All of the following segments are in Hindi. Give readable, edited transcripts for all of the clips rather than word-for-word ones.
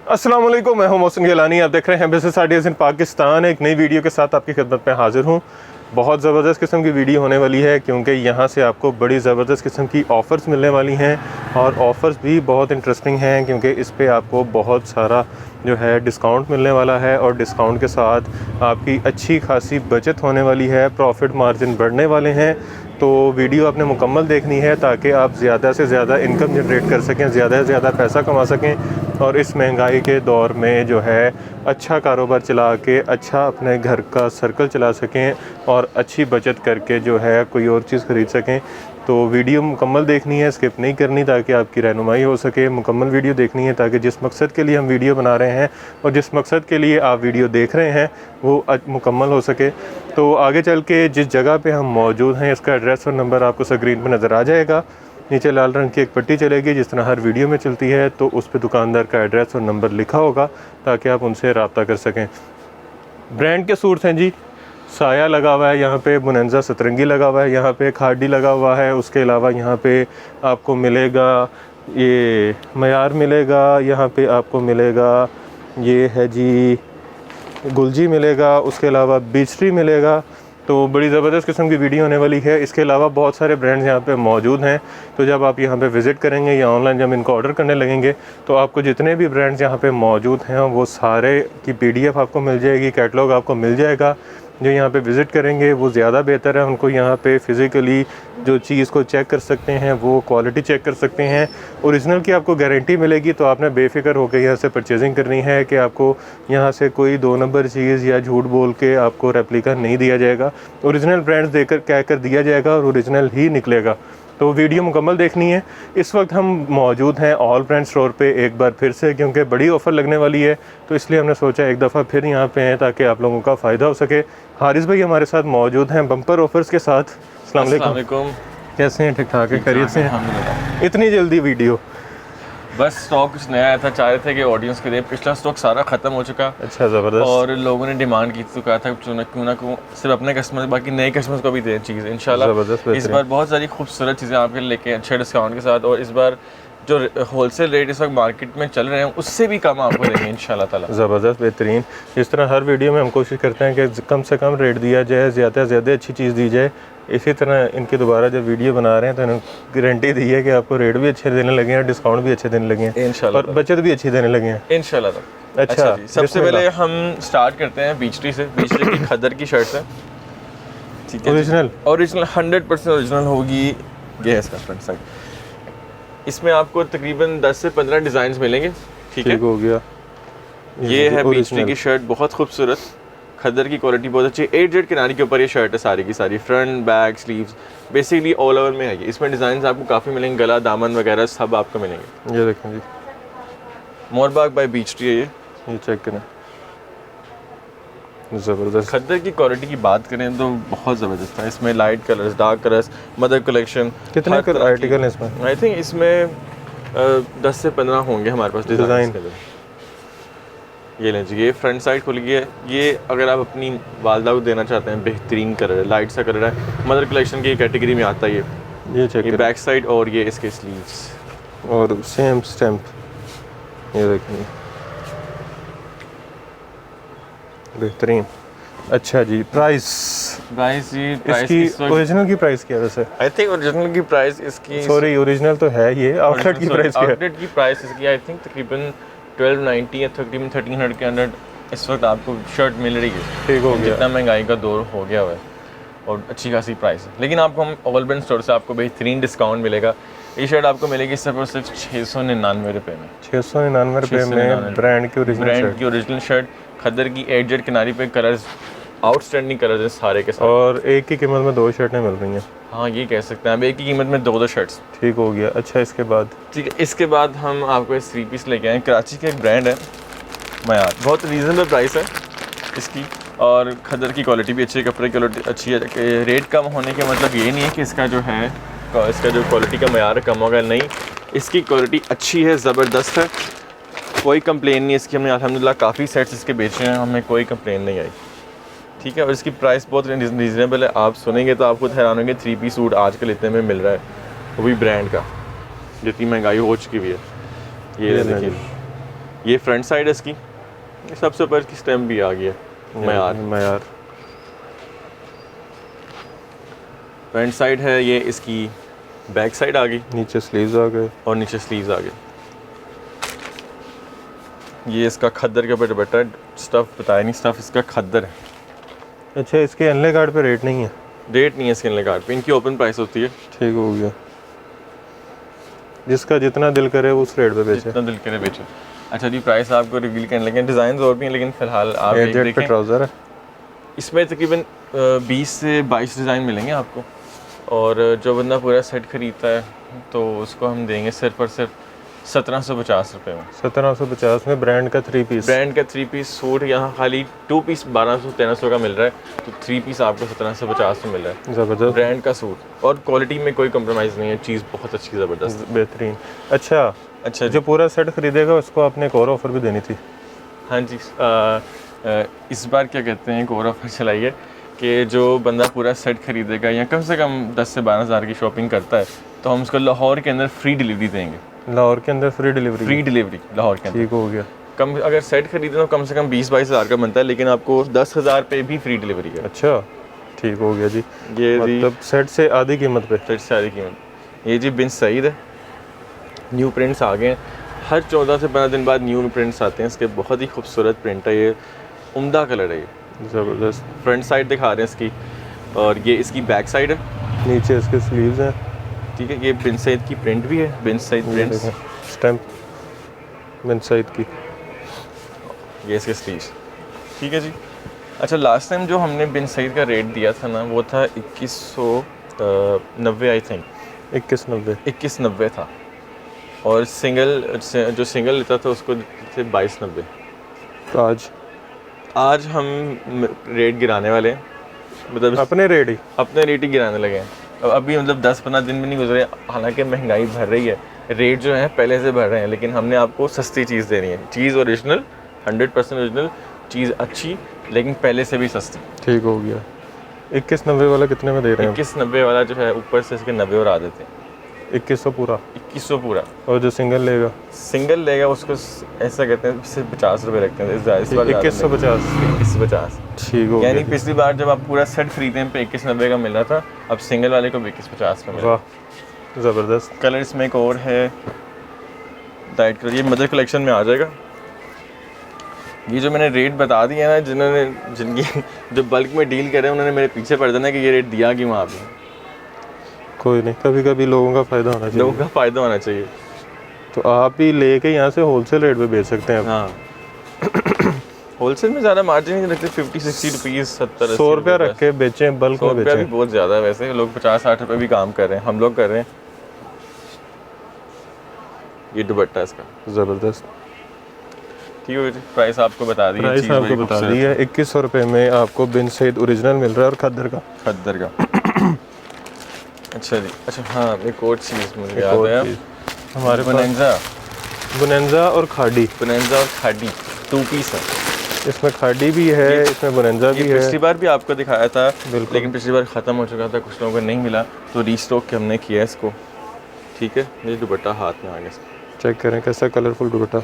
अस्सलाम वालेकुम, मैं हूं मोहसिन गिलानी। आप देख रहे हैं बिज़नेस आइडियाज़ इन पाकिस्तान। एक नई वीडियो के साथ आपकी खिदमत में हाज़िर हूं। बहुत ज़बरदस्त किस्म की वीडियो होने वाली है क्योंकि यहाँ से आपको बड़ी ज़बरदस्त किस्म की ऑफ़र्स मिलने वाली हैं और ऑफ़र्स भी बहुत इंटरेस्टिंग हैं क्योंकि इस पे आपको बहुत सारा जो है डिस्काउंट मिलने वाला है और डिस्काउंट के साथ आपकी अच्छी खासी बचत होने वाली है, प्रॉफिट मार्जिन बढ़ने वाले हैं। तो वीडियो आपने मुकम्मल देखनी है ताकि आप ज़्यादा से ज़्यादा इनकम जनरेट कर सकें, ज़्यादा से ज़्यादा पैसा कमा सकें और इस महंगाई के दौर में जो है अच्छा कारोबार चला के अच्छा अपने घर का सर्कल चला सकें और अच्छी बचत करके जो है कोई और चीज़ ख़रीद सकें। तो वीडियो मुकम्मल देखनी है, स्किप नहीं करनी ताकि आपकी रहनुमाई हो सके। मुकम्मल वीडियो देखनी है ताकि जिस मकसद के लिए हम वीडियो बना रहे हैं और जिस मकसद के लिए आप वीडियो देख रहे हैं वो मुकम्मल हो सके। तो आगे चल के जिस जगह पे हम मौजूद हैं इसका एड्रेस और नंबर आपको स्क्रीन पर नज़र आ जाएगा। नीचे लाल रंग की एक पट्टी चलेगी जिस तरह हर वीडियो में चलती है, तो उस पर दुकानदार का एड्रेस और नंबर लिखा होगा ताकि आप उनसे रब्ता कर सकें। ब्रांड के सूट्स हैं जी, साया लगा हुआ है, यहाँ पे बोनांजा सतरंगी लगा हुआ है, यहाँ पे खाड़ी लगा हुआ है। उसके अलावा यहाँ पे आपको मिलेगा ये मयार मिलेगा, यहाँ पे आपको मिलेगा ये है जी गुलजी मिलेगा, उसके अलावा बीच ट्री मिलेगा। तो बड़ी ज़बरदस्त किस्म की वीडियो होने वाली है। इसके अलावा बहुत सारे ब्रांड्स यहाँ पे मौजूद हैं। तो जब आप यहाँ पे विज़िट करेंगे या ऑनलाइन जब इनको ऑर्डर करने लगेंगे तो आपको जितने भी ब्रांड्स यहाँ पे मौजूद हैं वो सारे की PDF आपको मिल जाएगी, कैटलॉग आपको मिल जाएगा। जो यहाँ पे विज़िट करेंगे वो ज़्यादा बेहतर है, उनको यहाँ पे फ़िज़िकली जो चीज़ को चेक कर सकते हैं, वो क्वालिटी चेक कर सकते हैं। ओरिजिनल की आपको गारंटी मिलेगी। तो आपने बेफ़िक्र होकर यहाँ से परचेजिंग करनी है कि आपको यहाँ से कोई 2 नंबर चीज़ या झूठ बोल के आपको रेप्लिका नहीं दिया जाएगा। ओरिजिनल ब्रांड्स देकर कह कर दिया जाएगा और ओरिजिनल ही निकलेगा। तो वीडियो मुकम्मल देखनी है। इस वक्त हम मौजूद हैं ऑल ब्रांड स्टोर पे एक बार फिर से, क्योंकि बड़ी ऑफ़र लगने वाली है तो इसलिए हमने सोचा एक दफ़ा फिर यहाँ पे हैं ताकि आप लोगों का फ़ायदा हो सके। हारिस भाई हमारे साथ मौजूद हैं बम्पर ऑफ़र्स के साथ। अस्सलाम वालेकुम, कैसे हैं? ठीक ठाक है, खैरियत से हैं? इतनी जल्दी वीडियो? बस स्टॉक कुछ नया आया था, चाह रहे थे कि ऑडियंस के लिए। पिछला स्टॉक सारा ख़त्म हो चुका। अच्छा, ज़बरदस्त। और लोगों ने डिमांड की तो कहा था क्यों ना सिर्फ अपने कस्टमर बाकी नए कस्टमर्स को भी दें चीज़ इंशाल्लाह। इस बार बहुत सारी खूबसूरत चीज़ें आपके लेके अच्छे डिस्काउंट के साथ, और इस बार जो होलसेल रेट इस वक्त मार्केट में चल रहे हैं उससे भी कम आपको देंगे इंशाल्लाह ताला। ज़बरदस्त, बेहतरीन। इस तरह हर वीडियो में हम कोशिश करते हैं कि कम से कम रेट दिया जाए, ज़्यादा से ज़्यादा अच्छी चीज़ दी जाए। इसी तरह इनकी दोबारा जब वीडियो बना रहे हैं तो इन्होंने गारंटी दी है कि आपको रेट भी अच्छे देने लगे हैं, डिस्काउंट भी अच्छे देने लगे हैं इंशाल्लाह, और बचत भी अच्छी देने लगे हैं इंशाल्लाह। अच्छा जी, सबसे पहले हम स्टार्ट करते हैं बीच ट्री से। बीच ट्री की खद्दर की शर्ट है, ठीक है, ओरिजिनल 100% ओरिजिनल होगी। ये है इसका फ्रंट साइड। इसमें आपको तकरीबन 10 से 15 डिज़ाइन मिलेंगे, ठीक है, हो गया। ये है बीच ट्री की शर्ट, बहुत खूबसूरत, खद्दर की क्वालिटी बहुत अच्छी। 8 किनारी के ऊपर ये शर्ट है सारी की सारी, front back sleeves basically all over में है ये। इसमें डिज़ाइन आपको काफ़ी मिलेंगे, गला दामन वगैरह सब आपको मिलेंगे। ये देखें जी, मोरबाग बाय बीच ट्री है ये चेक करें, ज़बरदस्त। खद्दर की क्वालिटी की बात करें तो बहुत ज़बरदस्त है। इसमें light colours, dark colours, mother collection, कितने आर्टिकल हैं इसमें? आई थिंक इसमें 10 से 15 होंगे हमारे पास डिज़ाइन। ये लें जी, ये फ्रंट साइड खुल गई है। ये अगर आप अपनी वालदा को देना चाहते हैं, बेहतरीन कलर है, लाइट सा कलर है, मदर कलेक्शन की कैटेगरी में आता है ये चेक ये बैक साइड और ये इसके स्लीव्स और सेम स्टैम्प, ये देखें, बेहतरीन। अच्छा जी, प्राइस जी, इसकी ओरिजिनल की प्राइस क्या है वैसे? आई थिंक ओरिजिनल की प्राइस इसकी, सॉरी ओरिजिनल तो है ये, आउटलेट की प्राइस क्या है? आउटलेट की प्राइस इसकी आई थिंक तकरीबन 1290 या तकरीबन 1300 के अंदर इस वक्त आपको शर्ट मिल रही है। ठीक हो गया, जितना महंगाई का दौर हो गया हुआ है और अच्छी खासी प्राइस है। लेकिन आपको हम ऑल ब्रांड स्टोर से आपको बेहतरीन डिस्काउंट मिलेगा। ये शर्ट आपको मिलेगी सिर्फ 699 रुपये में। 699 रुपये में ब्रांड की ओरिजिनल शर्ट, खद्दर की 8 किनारी पे, कलर्स आउटस्टैंडिंग कलर्स हैं सारे के साथ, और एक ही कीमत में 2 शर्टें मिल रही हैं। हाँ, ये कह सकते हैं, अब एक ही कीमत में 2 शर्ट्स। ठीक हो गया। अच्छा, इसके बाद? ठीक है, इसके बाद हम आपको 3 पीस लेके आए। कराची का एक ब्रांड है मयार, बहुत रीज़नेबल प्राइस है इसकी और खद्दर की क्वालिटी भी अच्छी है, कपड़े की क्वालिटी अच्छी है। रेट कम होने के मतलब ये नहीं है कि इसका जो है इसका जो क्वालिटी का मयार कम होगा, नहीं, इसकी क्वालिटी अच्छी है, ज़बरदस्त है, कोई कंप्लेन नहीं है इसकी। हमने अल्हम्दुलिल्लाह काफ़ी सेट्स इसके बेचे हैं, हमें कोई कंप्लेन नहीं आई, ठीक है। और इसकी प्राइस बहुत रीज़नेबल है, आप सुनेंगे तो आप खुद हैरान होंगे। 3 पीस सूट आजकल इतने में मिल रहा है, वो भी ब्रांड का, जितनी महंगाई हो चुकी हुई है। ये देखिए ये फ्रंट साइड है इसकी, ये सबसे ऊपर इसकी स्टैम्प भी आ गई है मयार। फ्रंट साइड है ये, इसकी बैक साइड आ गई, नीचे स्लीव्स आ गए और नीचे स्लीव्स आ गए। ये इसका खद्दर के ऊपर दुपट्टा है, स्टफ़ बताया नहीं, स्टफ़ इसका खद्दर है। अच्छा, इसके अनले कार्ड पे रेट नहीं है? रेट नहीं है इसके कार्ड पे, इनकी ओपन प्राइस होती है। ठीक हो गया, जिसका जितना दिल करे उस रेट पे बेचे, जितना दिल करे बेचो। अच्छा जी, प्राइस आपको रिवील करने लगे, डिज़ाइन और भी हैं, लेकिन फ़िलहाल आप एक एजेड पे देखें। ट्राउज़र है, इसमें तकरीबन 20 से 22 डिज़ाइन मिलेंगे आपको, और जो बंदा पूरा सेट ख़रीदता है तो उसको हम देंगे सिर्फ और सिर्फ 1750 रुपये में। 1750 में ब्रांड का 3 पीस। ब्रांड का 3 पीस सूट यहाँ खाली 2 पीस 1200-1300 का मिल रहा है, तो 3 पीस आपको 1750 में मिल रहा है। ज़बरदस्त, ब्रांड का सूट, और क्वालिटी में कोई कम्प्रोमाइज़ नहीं है, चीज़ बहुत अच्छी ज़बरदस्त। बेहतरीन। अच्छा अच्छा जो पूरा सेट खरीदेगा उसको आपने एक और ऑफ़र भी देनी थी। हाँ जी, इस बार क्या कहते हैं, एक और ऑफर चलाई है कि जो बंदा पूरा सेट खरीदेगा या कम से कम 10 से 12 हज़ार की शॉपिंग करता है, तो हम उसको लाहौर के अंदर फ्री डिलीवरी देंगे। लाहौर के अंदर free delivery? Free delivery Lahore के अंदर। ठीक हो गया। कम अगर सेट खरीदे तो कम से कम 20-22 हज़ार का बनता है, लेकिन आपको 10 हज़ार पे भी फ्री डिलीवरी है। अच्छा, ठीक हो गया जी। ये जी मतलब सेट से आधी कीमत पे? सेट से आधी कीमत। ये जी बिन सईद है, न्यू प्रिंट्स आ गए हैं, हर 14 से 15 दिन बाद न्यू प्रिंट्स आते हैं इसके। बहुत ही खूबसूरत प्रिंट है, ये उम्दा कलर है, ये ज़बरदस्त। फ्रंट साइड दिखा रहे हैं इसकी, और ये इसकी बैक साइड है। नीचे इसके स्लीव्स हैं। ठीक है, ये बिन सईद की प्रिंट भी है, बिन सईद प्रिंट्स, स्टैम्प बिन सईद की। ये इसके स्लीव्स। ठीक है जी। अच्छा, लास्ट टाइम जो हमने बिन सईद का रेट दिया था ना, वो था 2190 आई थिंक, 2190 था, और सिंगल जो सिंगल लेता था उसको थे 2290। तो आज हम रेट गिराने वाले हैं, मतलब अपने रेट ही गिराने लगे हैं। अभी मतलब 10-15 दिन भी नहीं गुजरे, हालांकि महंगाई बढ़ रही है, रेट जो है पहले से बढ़ रहे हैं, लेकिन हमने आपको सस्ती चीज़ देनी है, चीज़ ओरिजिनल, 100% ओरिजिनल चीज़, अच्छी लेकिन पहले से भी सस्ती। ठीक हो गया। 2190 वाला कितने में दे रहे हैं? 2190 वाला जो है ऊपर से इसके 90 और आ देते हैं। 2100 पूरा? 2100 पूरा। और जो सिंगल लेगा उसको ऐसा कहते हैं, सिर्फ 50 रुपये रखते हैं इस बार। 2150? 2150। ठीक हो गया। यानी पिछली बार जब आप पूरा सेट खरीदे हैं पे 2190 का मिल रहा था, अब सिंगल वाले को 2150 का मिल रहा है। वाह, ज़बरदस्त। कलर इसमें एक और है, डाइट कलर, ये मदर कलेक्शन में आ जाएगा। ये जो मैंने रेट बता दिया ना, जिनकी जो बल्क में डील कर रहे हैं उन्होंने मेरे पीछे पड़ जाना कि ये रेट दिया कि वहाँ पे। कोई नहीं, कभी कभी लोगों का फ़ायदा होना चाहिए। लोगों का फ़ायदा होना चाहिए। तो आप ही लेके यहाँ से होलसेल रेट पे बेच सकते हैं। हाँ, होलसेल में ज़्यादा मार्जिन नहीं रखते, 50-60 रुपीज़, 70-80 100 रुपया रख के बेचें, बल्क में 100 रुपया भी बेचें। बहुत ज़्यादा है वैसे, लोग 50-60 रुपये भी काम कर रहे हैं, हम लोग कर रहे हैं। ये दुपट्टा इसका ज़बरदस्त। ठीक है, प्राइस आपको बता दी, प्राइस आपको बता दी है। 2100 रुपये में आपको बिन सईद ओरिजिनल मिल रहा है, और खद्दर का। अच्छा जी। अच्छा हाँ, एक और चीज़ मुझे याद है, हमारे बुनेंजा और खाड़ी 2 पीस है। इसमें खाड़ी भी है, इसमें बुनेंजा भी है। पिछली बार भी आपको दिखाया था, बिल्कुल, लेकिन पिछली बार ख़त्म हो चुका था, कुछ लोगों को नहीं मिला, तो रीस्टॉक के हमने किया इसको। ठीक है, ये दुपट्टा हाथ में आ गया। चेक करें कैसा कलरफुल दुपट्टा,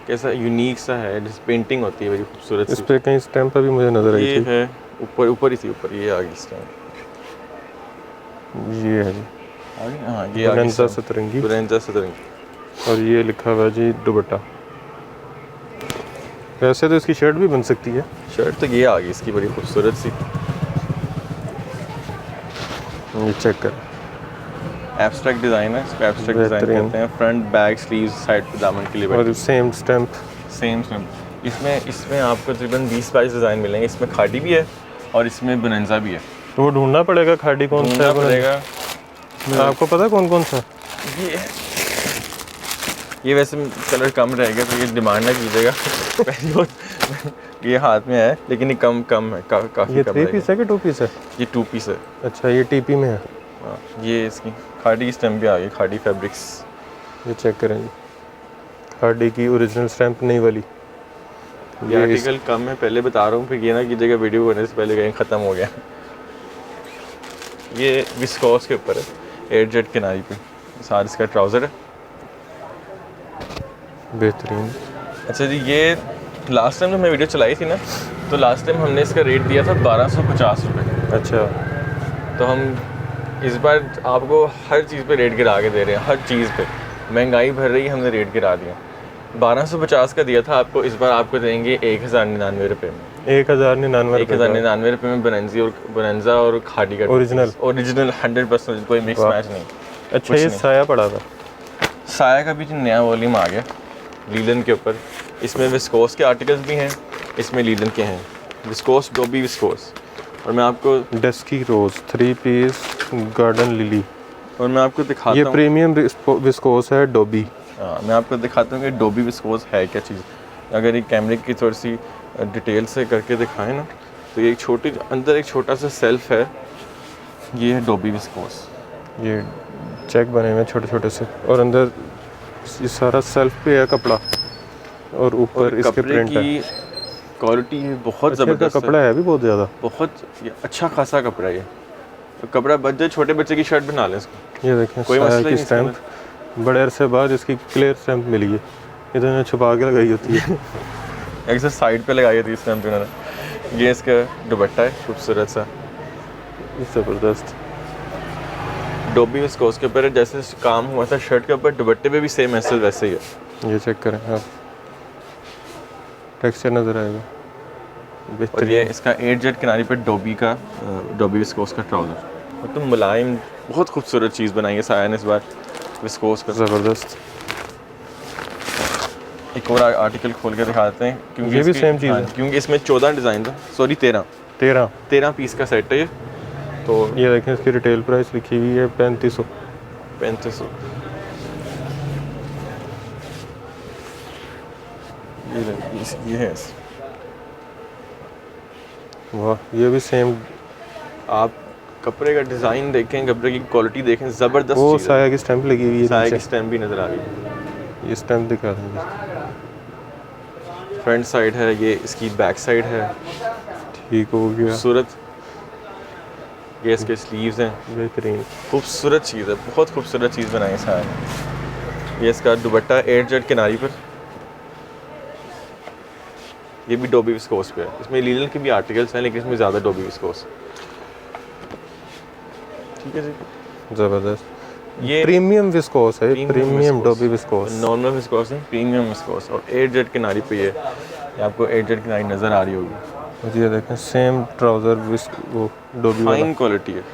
कैसा यूनिक सा है, जिस पेंटिंग होती है बड़ी खूबसूरत। इस पे कहीं स्टैम्प भी मुझे नजर आई ये थी। है ऊपर ही थी, ऊपर ये आ गई स्टैम्प। ये है जी, हाँ, ये बुनेंजा सतरंगी, और ये लिखा हुआ है जी दुपट्टा। वैसे तो इसकी शर्ट भी बन सकती है। शर्ट तो ये आ गई इसकी, बड़ी खूबसूरत सी। ये चेक कर, एब्स्ट्रैक्ट डिज़ाइन है, इसको एब्स्ट्रैक्ट डिज़ाइन कहते हैं। फ्रंट, बैक, स्लीव्स, साइड पे दामन के लिए, और सेम स्टैम्प। इसमें आपको तकरीबन 20-22 डिज़ाइन मिलेंगे। इसमें खाड़ी भी है और इसमें बुनेंजा भी है। तो वो ढूंढना पड़ेगा खाड़ी कौन सा है, पड़ेगा। आपको पता है कौन कौन सा? ये वैसे कलर कम रहेगा, तो ये डिमांड ना कीजिएगा। ये हाथ में है, लेकिन ये कम है, काफ़ी ये कम 3 पीस है कि 2 पीस है? ये 2 पीस है। अच्छा, ये टीपी में है। हाँ, ये इसकी खाड़ी की स्टैम्प भी आ गई, खाड़ी फैब्रिक्स। ये चेक करें जी, खाड़ी की ओरिजिनल स्टैम्प नहीं वाली। ये आर्टिकल कम है, पहले बता रहा हूँ, फिर ये ना कीजिएगा वीडियो बनने से पहले कहीं ख़त्म हो गया। ये विस्कोस के ऊपर है, 8 जेट किनारी पे। सार इसका ट्राउज़र है, बेहतरीन। अच्छा जी, ये लास्ट टाइम जब मैं वीडियो चलाई थी ना, तो लास्ट टाइम हमने इसका रेट दिया था 1250 रुपये। अच्छा, तो हम इस बार आपको हर चीज़ पे रेट गिरा के दे रहे हैं, हर चीज़ पे महंगाई भर रही है, हमने रेट गिरा दिया। 1250 का दिया था आपको, इस बार आपको देंगे 1099 रुपये में। 1099 रुपये में बोनेंजा और खाड़ी का ओरिजिनल 100%, कोई मिक्स मैच नहीं। अच्छा, ये साया पड़ा था। साया का भी जो नया वॉल्यूम आ गया लीलन के ऊपर, इसमें विस्कोस के आर्टिकल्स भी हैं, इसमें लीलन के हैं, विस्कोस डोबी विस्कोस। और मैं आपको डस्की रोज 3 पीस गार्डन लिली, और मैं आपको दिखाता ये हूँ, प्रीमियम विस्कोस है डोबी। मैं आपको दिखाता हूँ कि डोबी विस्कोस है क्या चीज़। अगर एक कैमरे की थोड़ी सी डिटेल से करके दिखाएं ना, तो ये एक छोटी अंदर एक छोटा सा सेल्फ है, ये है डोबी विस्कोस। ये चेक बने हुए छोटे छोटे से, और अंदर ये सारा सेल्फ पे है कपड़ा, और ऊपर इसके कपड़े प्रिंट है। की क्वालिटी है बहुत अच्छा, ज़बरदस्त कपड़ा है भी बहुत ज़्यादा। बहुत अच्छा खासा कपड़ा है ये। तो कपड़ा बच जाए, छोटे बच्चे की शर्ट बना लें इसको, ये देखें, कोई साया मसला की ही नहीं स्टैम्प बड़े अरसे बाद इसकी क्लियर स्टैम्प मिली है। इधर छुपा के लगाई होती है। एक सर साइड पे लगाई थी स्टैम्प इन्होंने। ये इसका दुपट्टा है खूबसूरत सा, ज़बरदस्त। डोबी विस्कोस के ऊपर है, जैसे काम हुआ था शर्ट के ऊपर, दुपट्टे पे भी सेम ऐसे वैसे ही है। ये चेक करें आप, टेक्सचर नज़र आएगा। और ये इसका 8 जेट किनारी पे डोबी का डोबी विस्कोस का ट्राउज़र, और तो मुलायम बहुत खूबसूरत चीज़ बनाई है साया ने इस बार विस्कोस का। ज़बरदस्त। एक और आर्टिकल खोल के दिखा देते हैं, क्योंकि ये भी इसकी- सेम चीज़ हाँ, है। क्योंकि इसमें 14 डिज़ाइन था, सॉरी 13 पीस का सेट है ये। तो ये देखें, इसकी रिटेल प्राइस लिखी हुई है 3500। 3500। ये है। वाह, ये भी सेम। आप कपड़े का डिज़ाइन देखें, कपड़े की क्वालिटी देखें, ज़बरदस्त वो चीज़ है। साया की स्टैम्प लगी हुई है साया की नीचे। स्टैम्प भी नज़र आ रही है। ये स्टैम्प दिखा देंगे। फ्रंट साइड है, ये इसकी बैक साइड है, ठीक हो गया, खूबसूरत। ये इसके स्लीव्स हैं, बेहतरीन। खूबसूरत चीज़ है, बहुत खूबसूरत चीज़ बनाई है साया ने। ये इसका दुपट्टा 8 जेट किनारी पर, ये भी डोबी विस्कोस पे है। इसमें लीलन के भी आर्टिकल्स हैं, लेकिन इसमें ज़्यादा डोबी विस्कोस। ठीक है जी, ज़बरदस्त। ये प्रीमियम विस्कोस है, premium viscose. Dobby viscose. Normal viscose है, प्रीमियम विस्कोस, और 8 जेट किनारी पे ये आपको 8 जेट किनारी नज़र आ रही होगी। और ये देखें, सेम ट्राउज़र वो डोबी वाला, फाइन क्वालिटी है।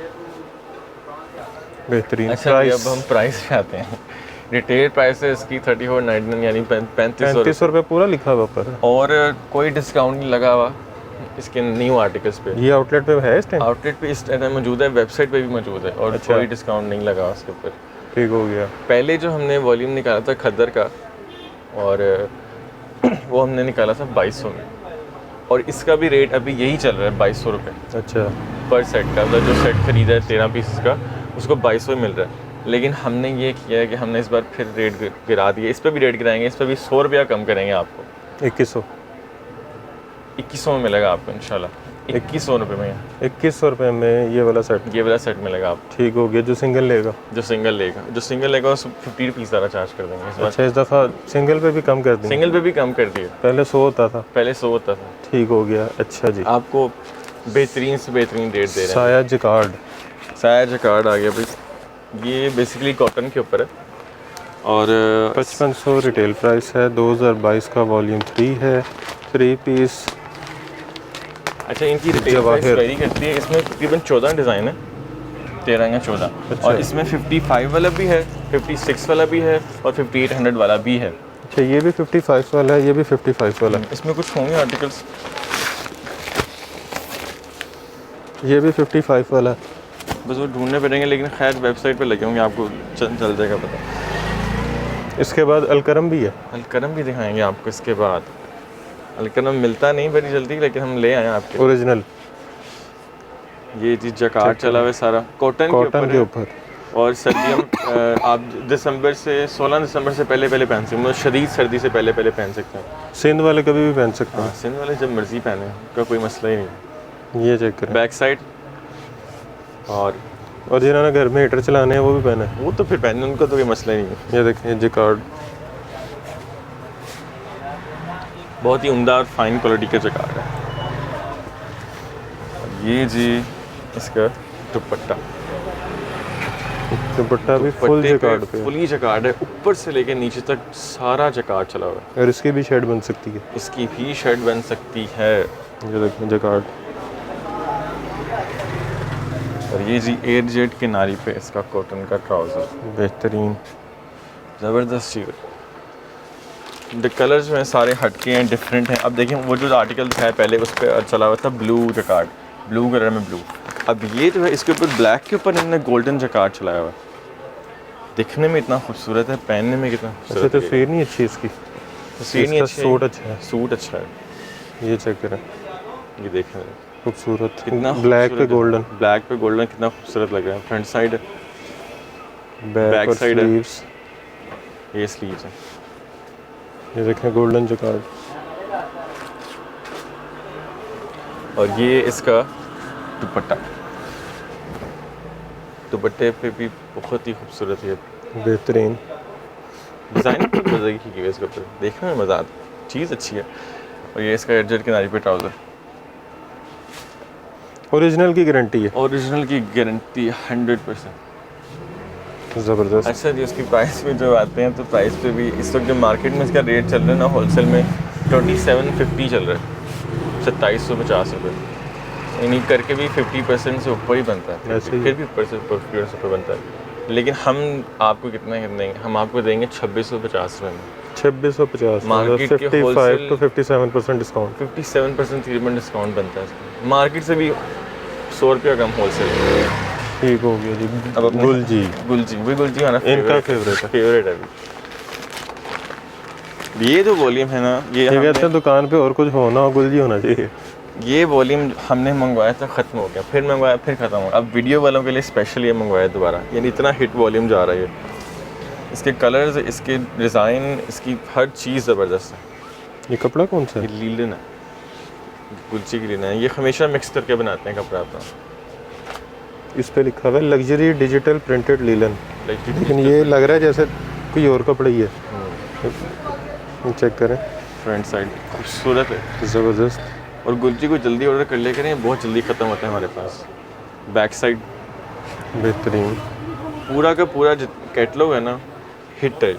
बेहतरीन। अच्छा, अब हम प्राइस पे आते हैं। रिटेल प्राइस है इसकी 34.99, यानी 3500 3500 रुपये पूरा लिखा हुआ पर। और कोई डिस्काउंट नहीं लगा हुआ इसके न्यू आर्टिकल्स पे। ये आउटलेट पे है इस टाइम? आउटलेट पे इस टाइम मौजूद है, वेबसाइट पे भी मौजूद है, और अच्छा। कोई डिस्काउंट नहीं लगा उसके ऊपर। ठीक हो गया। पहले जो हमने वॉल्यूम निकाला था खद्दर का, और वो हमने निकाला था 2200 में, और इसका भी रेट अभी यही चल रहा है 2200 रुपये अच्छा, पर सेट का। मतलब जो सेट खरीदा है 13 पीस का, उसको 2200 मिल रहा है। लेकिन हमने ये किया है कि हमने इस बार फिर रेट गिरा दिए, इस पर भी रेट गिराएंगे, इस पर भी 100 रुपया कम करेंगे आपको। 2100 में मिलेगा आपको इंशाल्लाह, 2100 रुपये में। 2100 रुपये में ये वाला सेट? ये वाला सेट मिलेगा आपको। ठीक हो गया। जो सिंगल लेगा जो सिंगल लेगा उसको 50 रुपीज़ ज़्यादा चार्ज कर देंगे इस बार। अच्छा, इस दफ़ा सिंगल पे भी कम कर देंगे? सिंगल पे भी कम कर दिए, पहले 100 होता था। पहले 100 होता था। ठीक हो गया। अच्छा जी, आपको बेहतरीन से बेहतरीन रेट दे रहे हैं। साया जिकार्ड। साया जकार्ड आ गया भाई, ये बेसिकली कॉटन के ऊपर है, और 5500 रिटेल प्राइस है। 2022 का वॉल्यूम 3 है, 3 पीस। अच्छा, इनकी रिटेल प्राइस वेरी करती है। इसमें तकरीबन 14 डिज़ाइन है, 13 या 14। अच्छा। और इसमें 55 वाला भी है, 56 वाला भी है, और 5800 वाला भी है। अच्छा, ये भी 55 वाला है, ये भी 55 वाला है। इसमें कुछ होंगे आर्टिकल्स, ये भी 55 वाला है। बस वो ढूंढने पड़ेंगे, लेकिन खैर वेबसाइट पे लगे होंगे, आपको चल जाएगा पता। इसके बाद अलकरम भी है। अलकरम भी दिखाएंगे आपको इसके बाद। अलकरम मिलता नहीं बड़ी जल्दी, लेकिन हम ले आए आपके। ओरिजिनल ये जी जकार्ड चला हुआ है सारा, कॉटन के के ऊपर। और सर्दियों आप दिसंबर से 16 दिसंबर से पहले पहन सकते हैं, शदीद सर्दी से पहले पहन सकते हैं। सिंध वाले कभी भी पहन सकते हाँ, हैं। सिंध वाले जब मर्जी पहने, उनका कोई मसला ही नहीं। ये चेक करें, बैक साइड, और जिन्होंने घर में हीटर चलाने हैं वो भी पहने। वो तो फिर पहने, उनका तो कोई मसला ही नहीं है। ये देखें, जिकार्ड बहुत ही उम्दा और फाइन क्वालिटी का जकार्ड है। ये जी इसका दुपट्टा भी फुल जकार्ड पे है। फुली जकार्ड है, ऊपर से लेके नीचे तक सारा जकार्ड चला हुआ है। और इसकी भी शेड बन सकती है। इसकी भी शर्ट बन सकती है। ये देखें जकार्ड। और ये जी एयर जेट किनारी पे इसका कॉटन का ट्राउज़र, बेहतरीन, ज़बरदस्त चीज़। द कलर्स में सारे हटके हैं, डिफरेंट हैं। अब देखें वो जो आर्टिकल है पहले उस पर चला हुआ था ब्लू जकार्ड, ब्लू कलर में ब्लू। अब ये जो है इसके ऊपर ब्लैक के ऊपर इन्होंने गोल्डन जकार्ड चलाया हुआ है। दिखने में इतना खूबसूरत है, पहनने में कितना अच्छा खूबसूरत है। तस्वीर नहीं अच्छी इसकी, तस्वीर नहीं इसका अच्छी है, सूट अच्छा है। सूट अच्छा है। ये चेक करें, ये देखें खूबसूरत, कितना ब्लैक पे खूबसूरत है। गोल्डन, ब्लैक पे गोल्डन कितना खूबसूरत लग रहा है। फ्रंट साइड, बैक और साइड है। स्लीव्स, ये स्लीव्स है। ये देखें गोल्डन जकार्ड। और ये इसका दुपट्टा, दुपट्टे पे भी बहुत ही खूबसूरत है। बेहतरीन, डिज़ाइन की मज़े की है इसके ऊपर, देखने में मज़ा आता है, चीज़ अच्छी है। और ये इसका एडजस्ट किनारी पे ट्राउज़र, ओरिजिनल की गारंटी है, ओरिजिनल की गारंटी 100%। ज़बरदस्त। अच्छा जी, उसकी प्राइस पे जो आते हैं तो प्राइस पे भी इस वक्त जो मार्केट में इसका रेट चल रहा है ना, होलसेल में 2750 चल रहा है, 2750 रुपये। यानी करके भी 50% से ऊपर ही बनता है, ऐसे ही। फिर भी ऊपर से 50% ऊपर बनता है। लेकिन हम आपको कितना देंगे, हम आपको देंगे 2650 रुपये में। 2650, मार्केट के 55 wholesale- to 57% डिस्काउंट। 57% तकरीबन डिस्काउंट बनता है इसमें, मार्केट से भी 100 रुपया कम होलसेल। ठीक हो गया जी। अब अपने गुलजी, गुलजी, वही गुलजी हमारा इनका फेवरेट फेवरेट है। फेवरेट है अभी। ये जो वॉल्यूम है ना, ये ये कहते हैं हमने, दुकान पे और कुछ होना हो गुलजी होना चाहिए। ये वॉल्यूम हमने मंगवाया था, ख़त्म हो गया, फिर मंगवाया, फिर ख़त्म हो गया। अब वीडियो वालों के लिए स्पेशल ये मंगवाया दोबारा, यानी इतना हिट वॉल्यूम जा रहा है ये। इसके कलर्स, इसके डिज़ाइन, इसकी हर चीज़ ज़बरदस्त है। ये कपड़ा कौन सा ये है? लीलन है, गुलची की लीलन है। ये हमेशा मिक्स करके बनाते हैं कपड़ा अपना। इस पे लिखा हुआ है लग्जरी डिजिटल प्रिंटेड लीलन, लेकिन लेकिन ये लग रहा है जैसे कोई और कपड़ा ही है। ये चेक करें, फ्रंट साइड खूबसूरत है, ज़बरदस्त। और गुलची को जल्दी ऑर्डर कर लिया करें, बहुत जल्दी ख़त्म होता है हमारे पास। बैक साइड बेहतरीन, पूरा का पूरा कैटलॉग है ना, हिट है।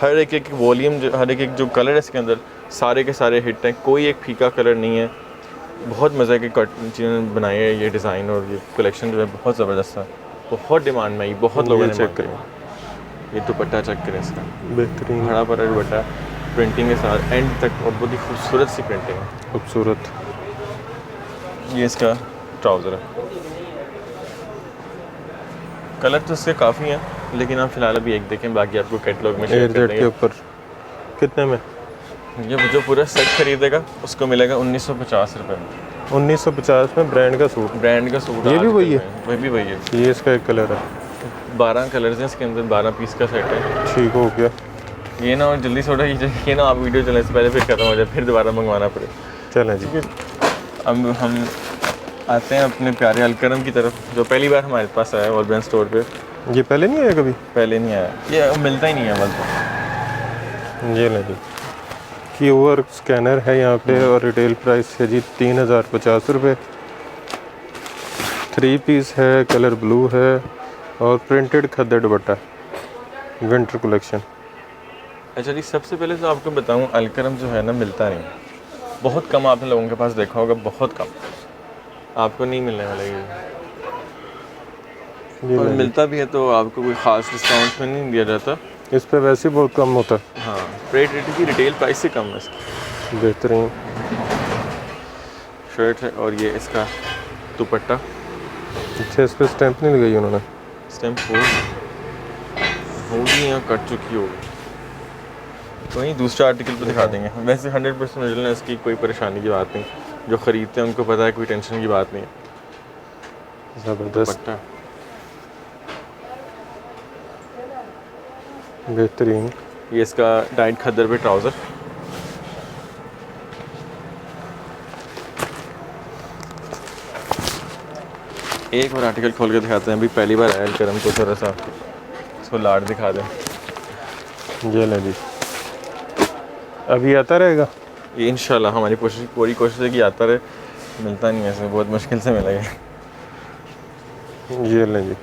हर एक वॉल्यूम, हर एक जो कलर है इसके अंदर, सारे के सारे हिट हैं, कोई एक फीका कलर नहीं है। बहुत मज़े की जिन्होंने बनाए है ये डिज़ाइन, और ये कलेक्शन जो है बहुत ज़बरदस्त है, बहुत डिमांड में आई, बहुत लोगों ने चेक मांगा है। ये दुपट्टा चेक करें इसका, बेहतरीन, बड़ा बड़ा दुपट्टा प्रिंटिंग के साथ एंड तक, और बहुत ही खूबसूरत सी प्रिंटिंग है। खूबसूरत। ये इसका ट्राउज़र है। कलर तो इसके काफ़ी हैं, लेकिन आप फिलहाल अभी एक देखें, बाकी आपको कैटलॉग में शेयर एयर कर जेट के देंगे। ऊपर कितने में? ये जो पूरा सेट खरीदेगा उसको मिलेगा 1950 रुपये में। 1950 में ब्रांड का सूट। ब्रांड का सूट। ये भी वही है? वही भी वही है। ये इसका एक कलर है। 12 कलर्स हैं इसके अंदर, 12 पीस का सेट है। ठीक हो गया। ये ना, और जल्दी से ऑर्डर कीजिए, ये ना आप वीडियो चलने से पहले फिर खत्म हो जाए, फिर दोबारा मंगवाना पड़े। चलें जी, अब हम आते हैं अपने प्यारे अलकरम की तरफ, जो पहली बार हमारे पास आया है ऑलब्रेन स्टोर पे। ये पहले नहीं आया कभी? पहले नहीं आया, ये मिलता ही नहीं है मतलब। ये नहीं जी, QR स्कैनर है यहाँ पे, और रिटेल प्राइस है जी 3050 रुपये। 3 पीस है, कलर ब्लू है, और प्रिंटेड खद्दर दुपट्टा, विंटर कलेक्शन। अच्छा जी, सबसे पहले तो आपको बताऊं, अलकरम जो है ना मिलता नहीं, बहुत कम आपने लोगों के पास देखा होगा, बहुत कम, आपको नहीं मिलने वाला ये। और नहीं, मिलता भी है तो आपको कोई ख़ास डिस्काउंट में नहीं दिया जाता। इस पे वैसे ही बहुत कम होता है। हाँ, रेट की रिटेल प्राइस से कम है इसकी। बेहतरीन शर्ट है, और ये इसका दुपट्टा, अच्छा, इस पे स्टैंप नहीं लगाई उन्होंने? स्टैम्प होगी या कट चुकी होगी, तो वहीं दूसरा आर्टिकल पे दिखा देंगे। वैसे 100% ओरिजिनल है, इसकी कोई परेशानी की बात नहीं, जो ख़रीदते हैं उनको पता है, कोई टेंशन की बात नहीं है। ज़बरदस्त, दुपट्टा बेहतरीन। ये इसका टाइट खद्दर पे ट्राउज़र, एक और आर्टिकल खोल के दिखाते हैं। अभी पहली बार आया अलकरम, तो थोड़ा सा इसको लाड दिखा दें। ये ले जी, अभी आता रहेगा। ये इंशाल्लाह हमारी पूरी कोशिश है कि आता रहे, मिलता नहीं है ऐसे, बहुत मुश्किल से मिला है। ये लें जी,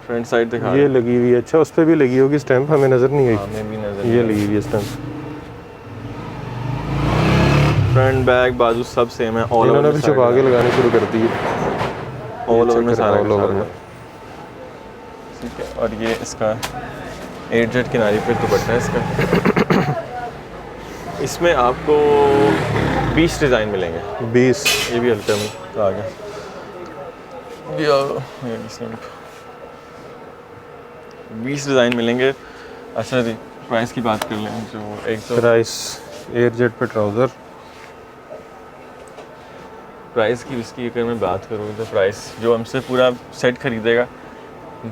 फ्रंट साइड दिखा ये लगी हुई है। अच्छा, उस पर भी लगी होगी स्टैम्प, हमें नज़र नहीं आई। हमें भी नजर ये लगी हुई है स्टैम्प। फ्रंट बैक बाजू सब सेम है, ऑल इन्होंने ओवर भी छुपा के लगानी शुरू कर दी है। ऑल ओवर में सारा ऑल ओवर में। ठीक है। और ये इसका 8 किनारी पे दुपट्टा है इसका। इसमें आपको 20 डिज़ाइन मिलेंगे। 20। ये भी हल्का में आ गया। ये 20 डिज़ाइन मिलेंगे। अच्छा जी, प्राइस की बात कर लें जो 100 प्राइस एयरजेट पे ट्राउज़र, प्राइस की इसकी अगर मैं बात करूँ तो प्राइस जो हमसे पूरा सेट खरीदेगा,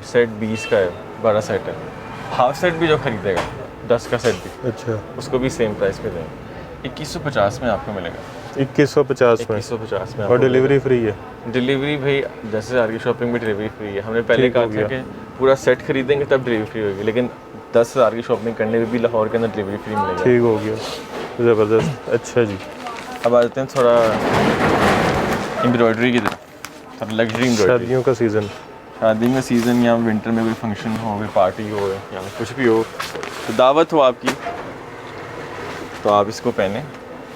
सेट 20 का है, 12 सेट है। हाफ सेट भी जो खरीदेगा 10 का सेट भी, अच्छा, उसको भी सेम प्राइस पे देंगे। 2150 में आपको मिलेगा। 2150 में 2150 में और डिलीवरी फ्री है। डिलीवरी भाई 10,000 की शॉपिंग में डिलीवरी फ्री है। हमने पहले ठीक कहा हो था गया। कि पूरा सेट खरीदेंगे तब डिलीवरी फ्री होगी, लेकिन 10,000 की शॉपिंग करने में भी लाहौर के अंदर डिलीवरी फ्री मिलेगा। ठीक हो गया, ज़बरदस्त। अच्छा जी, अब आ जाते हैं थोड़ा एम्ब्रॉयडरी की तरफ, थोड़ा लग्जरी एम्ब्रॉयडरी। शादियों का सीज़न, शादी का सीज़न या विंटर में कोई फंक्शन हो, कोई पार्टी हो या कुछ भी हो, तो दावत हो आपकी, तो आप इसको पहने।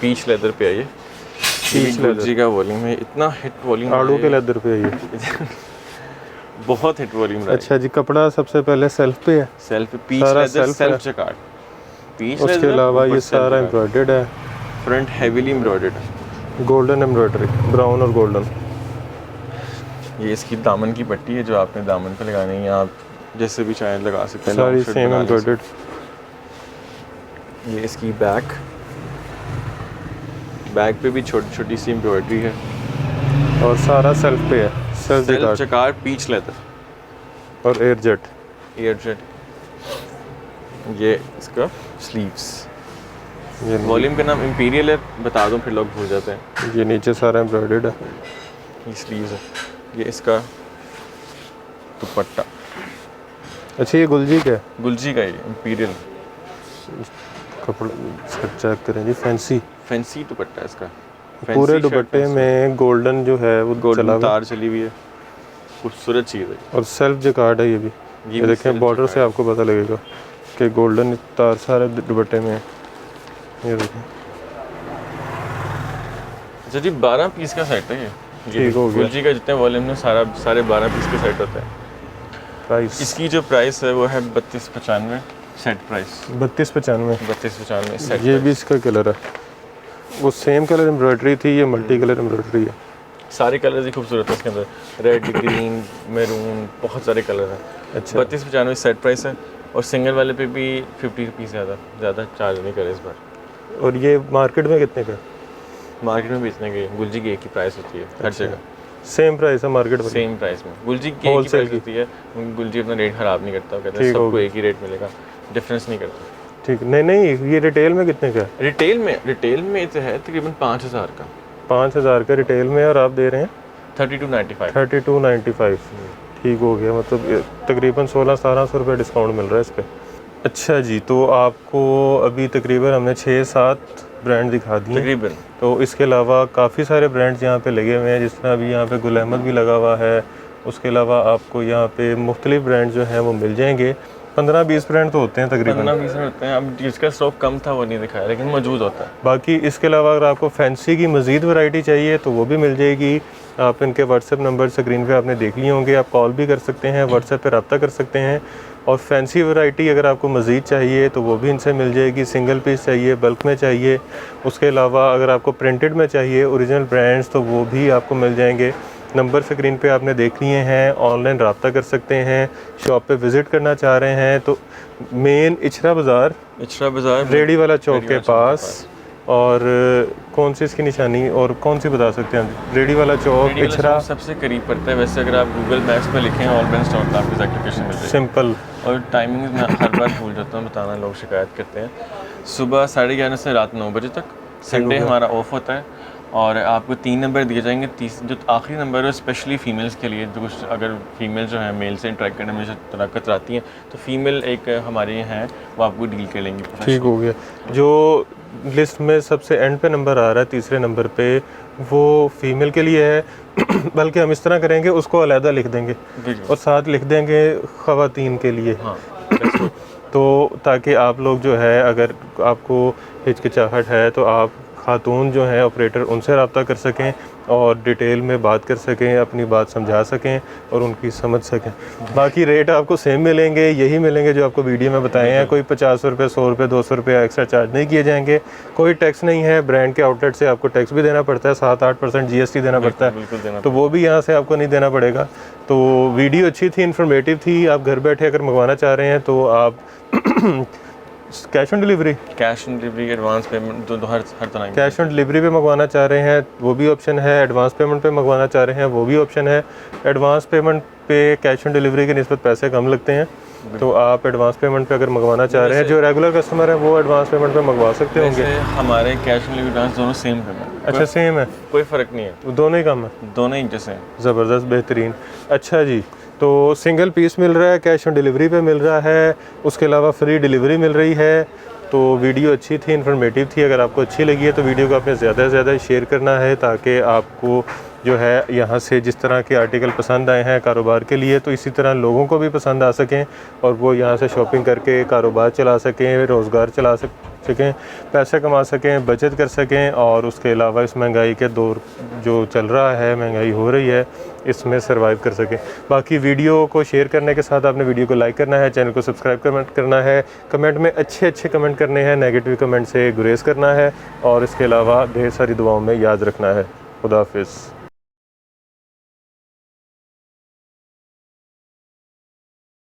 पीच लेदर पे आइए, पीच लेदर जी का वॉल्यूम है, इतना हिट वॉल्यूम आड़ू के लेदर पे है ये। बहुत हिट वॉल्यूम। अच्छा जी, कपड़ा सबसे पहले सेल्फ पे है, सेल्फ पीच सारा लेदर, self सेल्फ है। जकार्ड, पीच उसके लेदर, अलावा ऊपर ये self सारा जकार्ड। एम्ब्रॉयडर्ड है, फ्रंट हेवीली एम्ब्रॉयडर्ड है। गोल्डन एम्ब्रॉयडरी, ब्राउन और गोल्डन। ये इसकी दामन की पट्टी है जो आपने दामन पे लगानी है, आप जैसे भी चाहें लगा सकते हैं। सारी long shirt सेम बना एम्ब्रॉयडर्ड। लीजिए। ये इसकी बैक पे भी छोटी छोटी सी एम्ब्रॉयडरी है, और सारा सेल्फ पे है, self self jacquard jacquard peach leather और एयरजेट। एयरजेट। ये इसका स्लीव्स, ये वॉल्यूम का नाम इंपीरियल है, बता दूं फिर लोग भूल जाते हैं। ये नीचे सारा एम्ब्रॉयडर्ड है। ये स्लीव्स है। ये इसका दुपट्टा, अच्छा, ये गुलजी का है गुलजी का, ये इंपीरियल कपड़ा। चेक करें जी, फैंसी फैंसी दुपट्टा है इसका। पूरे Fancy दुपट्टे shirt, में गोल्डन जो है वो चला गोल्डन हुआ, तार चली हुई है, खूबसूरत चीज़ है। और सेल्फ जकार्ड है ये भी। ये भी देखें, self बॉर्डर से jacquard। आपको पता लगेगा कि गोल्डन तार सारे दुपट्टे में है। ये देखें, अच्छा जी, 12 पीस का सेट है ये। ठीक हो गया। गुलजी का जितने वॉल्यूम में सारे 12 पीस के सेट होते हैं। प्राइस इसकी जो प्राइस है वो है 3295 सेट प्राइस। 3295। 3295 सेट ये भी इसका कलर है, वो सेम कलर एम्ब्रॉयडरी थी, ये मल्टी कलर एम्ब्रॉयडरी है। सारे कलर्स ही खूबसूरत है इसके अंदर, रेड, ग्रीन, मैरून, बहुत सारे कलर हैं। अच्छा, 3295 सेट प्राइस है। और सिंगल वाले पे भी 50 रुपीज़ ज़्यादा चार्ज नहीं करे इस बार। और ये मार्केट में कितने का? मार्केट में बेचने की गुलजी की एक ही प्राइस होती है हर जगह, सेम प्राइस है मार्केट में। सेम प्राइस में गुलजी की एक ही Wholesale प्राइस की। होती है। गुलजी अपना रेट ख़राब नहीं करता, कहते हैं ठीक हो सबको गया। एक ही रेट मिलेगा, डिफरेंस नहीं करता। ठीक, नहीं ये रिटेल में कितने का है? रिटेल में तो है तकरीबन 5000 का, 5000 का रिटेल में, और आप दे रहे हैं 3295। 3295। ठीक हो गया, मतलब ये तकरीबन 1600-1700 रुपये डिस्काउंट मिल रहा है इस पर। अच्छा जी, तो आपको अभी तकरीबन हमने 6-7 ब्रांड दिखा दिए, तकरीबन। तो इसके अलावा काफ़ी सारे ब्रांड्स यहाँ पे लगे हुए हैं, जिस तरह अभी यहाँ पे गुल अहमद भी लगा हुआ है। उसके अलावा आपको यहाँ पे मुख्तलिफ ब्रांड जो हैं वो मिल जाएंगे। 15-20 ब्रांड तो होते हैं तकरीबन। 15-20 होते हैं। अब जिसका स्टॉक कम था वो नहीं दिखाया, लेकिन मौजूद होता है। बाकी इसके अलावा अगर आपको फैंसी की मज़ीद वैरायटी चाहिए तो वो भी मिल जाएगी। आप इनके व्हाट्सएप नंबर स्क्रीन पे आपने देख लिए होंगे, आप कॉल भी कर सकते हैं, व्हाट्सएप पे रब्ता कर सकते हैं। और फैंसी वैरायटी अगर आपको मज़ीद चाहिए तो वो भी इनसे मिल जाएगी। सिंगल पीस चाहिए, बल्क में चाहिए, उसके अलावा अगर आपको प्रिंटेड में चाहिए ओरिजिनल ब्रांड्स, तो वो भी आपको मिल जाएंगे। नंबर स्क्रीन पे आपने देख लिए हैं, ऑनलाइन रब्ता कर सकते हैं। शॉप पे विज़िट करना चाह रहे हैं तो मेन इचरा बाज़ार रेडी वाला चौक के पास, और कौन सी इसकी निशानी और कौन सी बता सकते हैं? रेडी वाला चौक इचरा सबसे करीब पड़ता है। वैसे अगर आप गूगल मैप्स में लिखें ऑल ब्रांड स्टोर तो आपको एग्जैक्ट लोकेशन मिल जाएगी। सिंपल। और टाइमिंग मैं हर बार भूल जाता हूँ बताना, लोग शिकायत करते हैं। सुबह 11:30 से रात 9 बजे तक, संडे हमारा ऑफ होता है। और आपको 3 नंबर दिए जाएंगे। जो आखिरी नंबर है स्पेशली फ़ीमेल्स के लिए, जो कुछ अगर फीमेल जो है मेल से इंटरेक्ट करने में जो कतराती हैं, तो फीमेल एक हमारे यहाँ है, वो आपको डील कर लेंगी। ठीक हो गया। जो लिस्ट में सबसे एंड पे नंबर आ रहा है, तीसरे नंबर पे, वो फीमेल के लिए है। बल्कि हम इस तरह करेंगे, उसको अलहदा लिख देंगे और साथ लिख देंगे ख़वातीन के लिए। हाँ तो ताकि आप लोग जो है, अगर आपको हिचकिचाहट है तो आप खातून जो हैं ऑपरेटर, उनसे रब्ता कर सकें और डिटेल में बात कर सकें, अपनी बात समझा सकें और उनकी समझ सकें। बाकी रेट आपको सेम मिलेंगे, यही मिलेंगे जो आपको वीडियो में बताए हैं। कोई 50 रुपये, 100 रुपये, 200 रुपये एक्स्ट्रा चार्ज नहीं किए जाएंगे। कोई टैक्स नहीं है। ब्रांड के आउटलेट से आपको टैक्स भी देना पड़ता है, 7-8% GST देना पड़ता है, तो वो भी यहाँ से आपको नहीं देना पड़ेगा। तो वीडियो अच्छी थी, इन्फॉर्मेटिव थी। आप घर बैठे अगर मंगवाना चाह रहे हैं तो आप cash on delivery advance payment, तो हर तरह कैश ऑन डिलीवरी पे मंगवाना चाह रहे हैं वो भी ऑप्शन है। एडवांस पेमेंट पे मंगवाना चाह रहे हैं वो भी ऑप्शन है। एडवांस पेमेंट पे कैश ऑन डिलीवरी के निस्बत पैसे कम लगते हैं, तो आप एडवांस पेमेंट पे अगर मंगवाना चाह रहे हैं, जो रेगुलर कस्टमर है वो एडवांस पेमेंट पे मंगवा सकते होंगे। हमारे कैश ऑन डिलीवरी एडवांस दोनों सेम पेमेंट। अच्छा, सेम है, कोई फ़र्क नहीं है, दोनों ही कम है, दोनों एक जैसे हैं। ज़बरदस्त, बेहतरीन। अच्छा जी, तो सिंगल पीस मिल रहा है, कैश ऑन डिलीवरी पे मिल रहा है, उसके अलावा फ्री डिलीवरी मिल रही है। तो वीडियो अच्छी थी, इन्फॉर्मेटिव थी। अगर आपको अच्छी लगी है तो वीडियो को आपने ज़्यादा से ज़्यादा शेयर करना है, ताकि आपको जो है यहाँ से जिस तरह के आर्टिकल पसंद आए हैं कारोबार के लिए, तो इसी तरह लोगों को भी पसंद आ सकें और वो यहाँ से शॉपिंग करके कारोबार चला सकें, रोज़गार चला सकें, पैसे कमा सकें, बचत कर सकें। और उसके अलावा इस महंगाई के दौर जो चल रहा है, महंगाई हो रही है, इसमें सर्वाइव कर सकें। बाकी वीडियो को शेयर करने के साथ आपने वीडियो को लाइक करना है, चैनल को सब्सक्राइब करना है, कमेंट में अच्छे अच्छे कमेंट करने हैं, नेगेटिव कमेंट से गुरेज करना है और इसके अलावा ढेर सारी दुआओं में याद रखना है। खुदा हाफिज़।